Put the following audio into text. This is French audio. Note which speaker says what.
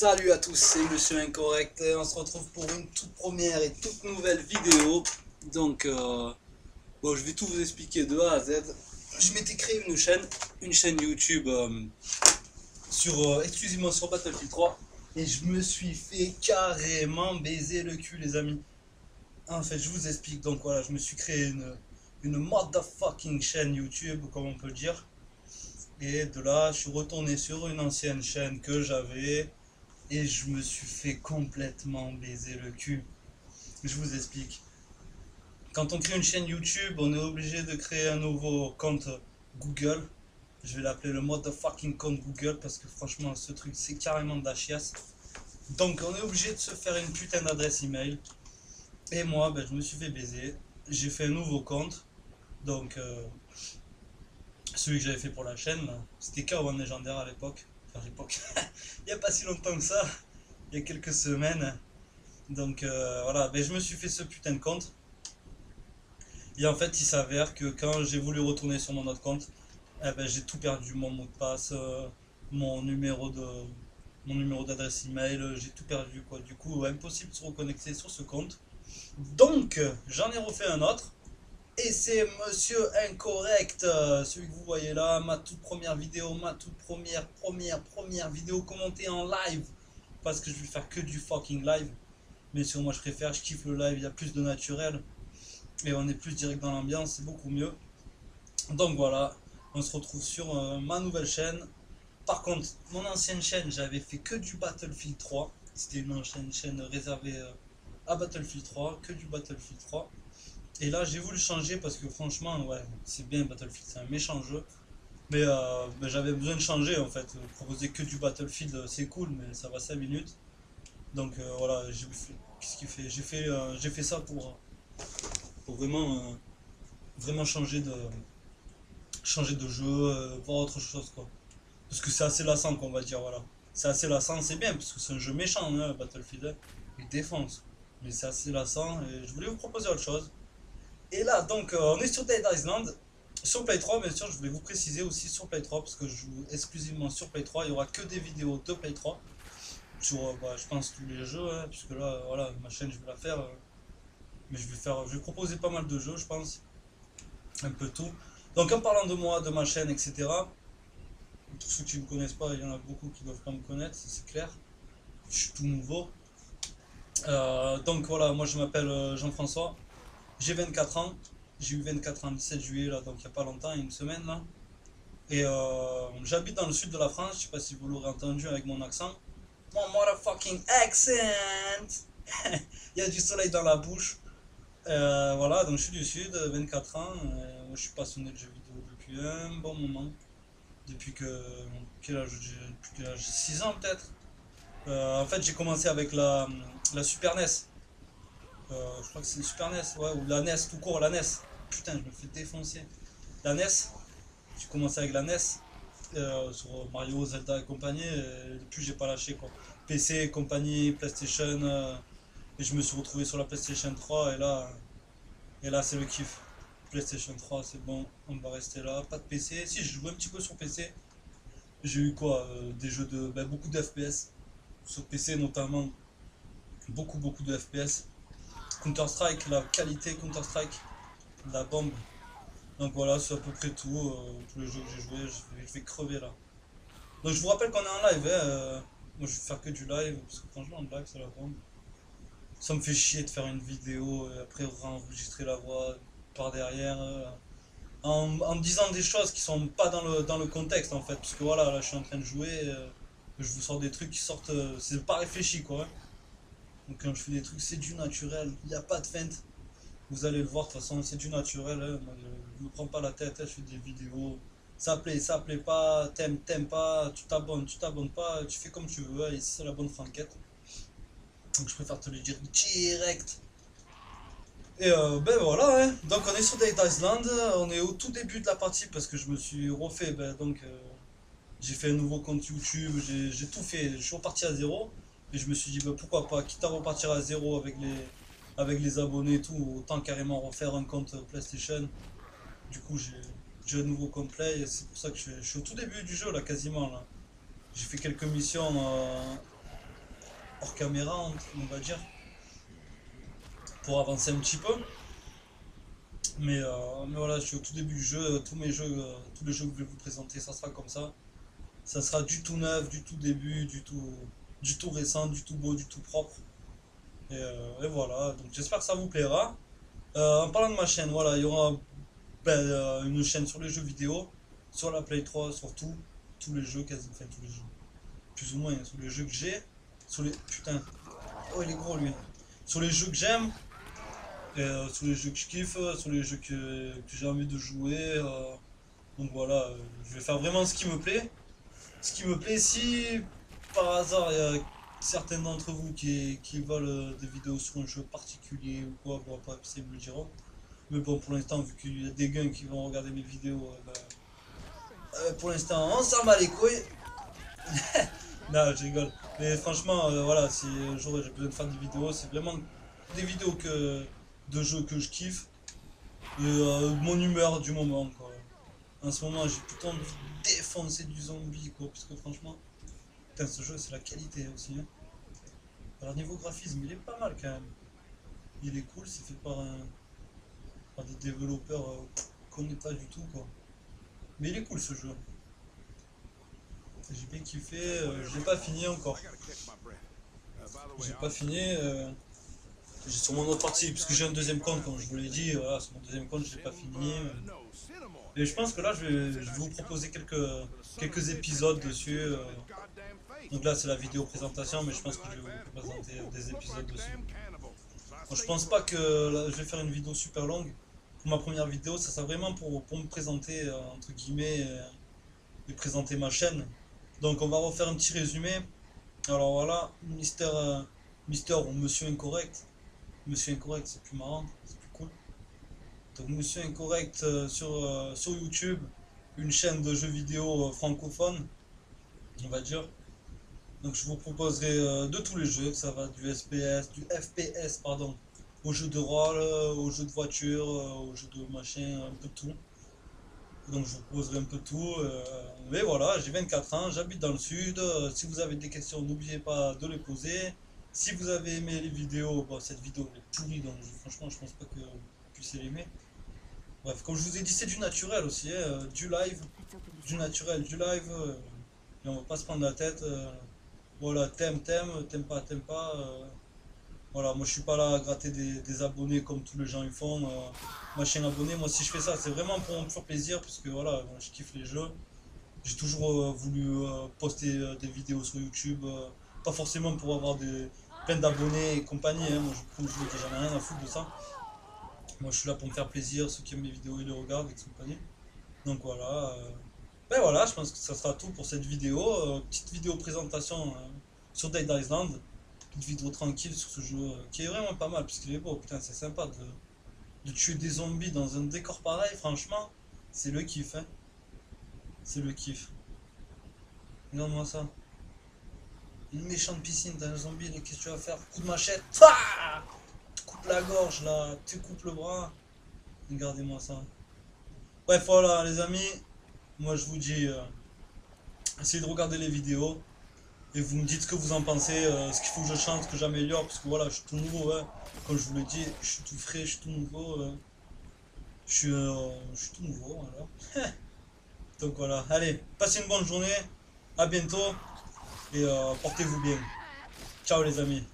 Speaker 1: Salut à tous, c'est Monsieur Incorrect. On se retrouve pour une toute première et toute nouvelle vidéo. Donc, bon, je vais tout vous expliquer de A à Z. Je m'étais créé une chaîne YouTube exclusivement sur Battlefield 3. Et je me suis fait carrément baiser le cul, les amis. En fait, je vous explique. Donc voilà, je me suis créé une motherfucking chaîne YouTube, comme on peut le dire. Et de là, je suis retourné sur une ancienne chaîne que j'avais. Et je me suis fait complètement baiser le cul. Je vous explique. Quand on crée une chaîne YouTube, on est obligé de créer un nouveau compte Google. Je vais l'appeler le motherfucking compte Google parce que franchement, ce truc, c'est carrément de la chiasse. Donc, on est obligé de se faire une putain d'adresse email. Et moi, ben, je me suis fait baiser. J'ai fait un nouveau compte. Donc, celui que j'avais fait pour la chaîne, c'était K1 légendaire à l'époque. Enfin, à l'époque. Il n'y a pas si longtemps que ça. Il y a quelques semaines. Donc voilà, ben, je me suis fait ce putain de compte. Et en fait, il s'avère que quand j'ai voulu retourner sur mon autre compte, eh ben, j'ai tout perdu, mon mot de passe, mon numéro de mon numéro d'adresse email, j'ai tout perdu quoi. Du coup, impossible de se reconnecter sur ce compte. Donc, j'en ai refait un autre. Et c'est Monsieur Incorrect, celui que vous voyez là, ma toute première vidéo, ma toute première vidéo commentée en live. Parce que je vais faire que du fucking live. Mais sur moi je préfère, je kiffe le live, il y a plus de naturel. Et on est plus direct dans l'ambiance, c'est beaucoup mieux. Donc voilà, on se retrouve sur ma nouvelle chaîne. Par contre, mon ancienne chaîne, j'avais fait que du Battlefield 3. C'était une ancienne chaîne réservée à Battlefield 3, que du Battlefield 3. Et là, j'ai voulu changer parce que franchement, ouais, c'est bien Battlefield, c'est un méchant jeu. Mais j'avais besoin de changer en fait. Proposer que du Battlefield, c'est cool, mais ça va 5 minutes. Donc voilà, qu'est-ce qu'il fait? J'ai fait ça pour vraiment changer de jeu, voir autre chose quoi. Parce que c'est assez lassant qu'on va dire, voilà. C'est assez lassant, c'est bien, parce que c'est un jeu méchant, hein, Battlefield 1. Il défonce. Mais c'est assez lassant et je voulais vous proposer autre chose. Et là, donc, on est sur Dead Island. Sur Play 3, bien sûr, je voulais vous préciser aussi sur Play 3, parce que je joue exclusivement sur Play 3. Il n'y aura que des vidéos de Play 3 sur, je pense, tous les jeux, hein, puisque là, voilà, ma chaîne, je vais la faire. Mais je vais proposer pas mal de jeux, je pense. Un peu tout. Donc, en parlant de moi, de ma chaîne, etc., pour ceux qui ne me connaissent pas, il y en a beaucoup qui ne doivent pas me connaître, c'est clair. Je suis tout nouveau. Donc, voilà, moi, je m'appelle Jean-François. J'ai 24 ans. J'ai eu 24 ans le 17 juillet, là, donc il n'y a pas longtemps, il y a une semaine, là. Et j'habite dans le sud de la France, je sais pas si vous l'aurez entendu avec mon accent. Mon motherfucking accent. Il y a du soleil dans la bouche. Voilà, donc je suis du sud, 24 ans. Je suis passionné de jeux vidéo depuis un bon moment. Depuis que. Quel âge j'ai? Depuis quel âge? 6 ans peut-être. En fait, j'ai commencé avec la Super NES. Je crois que c'est une Super NES, ouais, ou la NES tout court, la NES. Putain, je me fais défoncer. La NES, j'ai commencé avec la NES. Sur Mario, Zelda et compagnie, et depuis j'ai pas lâché quoi. PC et compagnie, PlayStation, et je me suis retrouvé sur la PlayStation 3 et là c'est le kiff. PlayStation 3 c'est bon, on va rester là. Pas de PC, si je joue un petit peu sur PC. J'ai eu quoi, des jeux de beaucoup de FPS sur PC notamment, beaucoup de FPS. Counter Strike, la qualité Counter Strike, la bombe. Donc voilà, c'est à peu près tout. Tous les jeux que j'ai joués, je vais crever là. Donc je vous rappelle qu'on est en live, hein, moi je vais faire que du live, parce que franchement, le live c'est la bombe. Ça me fait chier de faire une vidéo et après enregistrer la voix par derrière, en disant des choses qui sont pas dans le contexte en fait. Parce que voilà, là je suis en train de jouer, je vous sors des trucs qui sortent, c'est pas réfléchi quoi, hein. Donc quand je fais des trucs, c'est du naturel, il n'y a pas de feinte. Vous allez le voir, de toute façon, c'est du naturel, hein. Moi, je me prends pas la tête, hein, je fais des vidéos. Ça plaît pas, t'aimes pas, tu t'abonnes pas, tu fais comme tu veux, hein, ici c'est la bonne franquette. Donc je préfère te le dire direct. Et ben voilà, hein. Donc on est sur Dead Island, on est au tout début de la partie parce que je me suis refait, j'ai fait un nouveau compte YouTube, j'ai tout fait, je suis reparti à zéro. Et je me suis dit, ben, pourquoi pas, quitte à repartir à zéro avec les abonnés et tout, autant carrément refaire un compte PlayStation. Du coup, j'ai un nouveau compte Play et c'est pour ça que je suis au tout début du jeu là, quasiment là. J'ai fait quelques missions hors caméra, on va dire, pour avancer un petit peu. Mais voilà, je suis au tout début du jeu, tous les jeux que je vais vous présenter, ça sera comme ça. Ça sera du tout neuf, du tout début, du tout récent, du tout beau, du tout propre. Et voilà, donc j'espère que ça vous plaira. En parlant de ma chaîne, voilà, il y aura une chaîne sur les jeux vidéo, sur la Play 3, sur tous les jeux, quasi, enfin tous les jeux, plus ou moins, hein, sur les jeux que j'ai, sur les, putain, oh il est gros lui, sur les jeux que j'aime, sur les jeux que je kiffe, sur les jeux que j'ai envie de jouer, donc voilà, je vais faire vraiment ce qui me plaît. Ce qui me plaît, si par hasard il y a certains d'entre vous qui veulent des vidéos sur un jeu particulier ou quoi, bon après ils me le diront. Mais bon, pour l'instant, vu qu'il y a des gars qui vont regarder mes vidéos, pour l'instant, on s'en bat les couilles. Non, je rigole. Mais franchement, voilà, si un jour j'ai besoin de faire des vidéos, c'est vraiment des vidéos de jeux que je kiffe et mon humeur du moment, quoi. En ce moment, j'ai plutôt envie de défoncer du zombie, quoi, parce que franchement, putain, ce jeu, c'est la qualité aussi, hein. Alors, niveau graphisme, il est pas mal quand même. Il est cool, c'est fait par des développeurs qu'on connaît pas du tout, quoi. Mais il est cool ce jeu. J'ai bien kiffé, je l'ai pas fini encore. J'ai pas fini. J'ai sur mon autre partie, parce que j'ai un deuxième compte, comme je vous l'ai dit, voilà, sur mon deuxième compte, je l'ai pas fini. Et je pense que là, je vais vous proposer quelques épisodes dessus. Donc là, c'est la vidéo présentation, mais je pense que je vais vous présenter des épisodes dessus. Bon, je pense pas que là, je vais faire une vidéo super longue. Pour ma première vidéo, ça sera vraiment pour me présenter, entre guillemets, et présenter ma chaîne. Donc on va refaire un petit résumé. Alors voilà, Mister ou Monsieur Incorrect. Monsieur Incorrect, c'est plus marrant, c'est plus cool. Donc Monsieur Incorrect sur YouTube, une chaîne de jeux vidéo francophone, on va dire. Donc je vous proposerai de tous les jeux, ça va du FPS pardon, aux jeux de rôle, aux jeux de voiture, aux jeux de machin, un peu de tout. Donc je vous proposerai un peu de tout. Mais voilà, j'ai 24 ans, j'habite dans le sud. Si vous avez des questions, n'oubliez pas de les poser. Si vous avez aimé les vidéos, bon, cette vidéo est pourrie, donc franchement je pense pas que vous puissiez l'aimer. Bref, comme je vous ai dit, c'est du naturel aussi, hein, du live, du naturel, du live. Et on va pas se prendre la tête. Voilà, t'aimes pas, t'aimes pas. Voilà, moi je suis pas là à gratter des abonnés comme tous les gens ils font. Ma chaîne abonnée, moi si je fais ça, c'est vraiment pour me faire plaisir, parce que voilà, moi, je kiffe les jeux. J'ai toujours voulu poster des vidéos sur YouTube, pas forcément pour avoir plein d'abonnés et compagnie, hein. Moi je, comme je vous l'ai dit, j'en ai rien à foutre de ça. Moi je suis là pour me faire plaisir, ceux qui aiment mes vidéos ils les regardent et compagnie. Donc voilà, ben voilà, je pense que ça sera tout pour cette vidéo. Petite vidéo présentation sur Dead Island. Petite vidéo tranquille sur ce jeu qui est vraiment pas mal, puisqu'il est beau, putain c'est sympa de tuer des zombies dans un décor pareil, franchement, c'est le kiff, hein. C'est le kiff. Regarde-moi ça. Une méchante piscine, t'as un zombie, qu'est-ce que tu vas faire? Coup de machette, Pah, tu coupes la gorge là, tu coupes le bras. Regardez-moi ça. Bref, voilà les amis, moi je vous dis, essayez de regarder les vidéos et vous me dites ce que vous en pensez, ce qu'il faut que je change, ce que j'améliore, parce que voilà, je suis tout nouveau, hein. Comme je vous l'ai dit, je suis tout frais, je suis tout nouveau. Je suis tout nouveau, voilà. Donc voilà, allez, passez une bonne journée, à bientôt et portez-vous bien. Ciao les amis.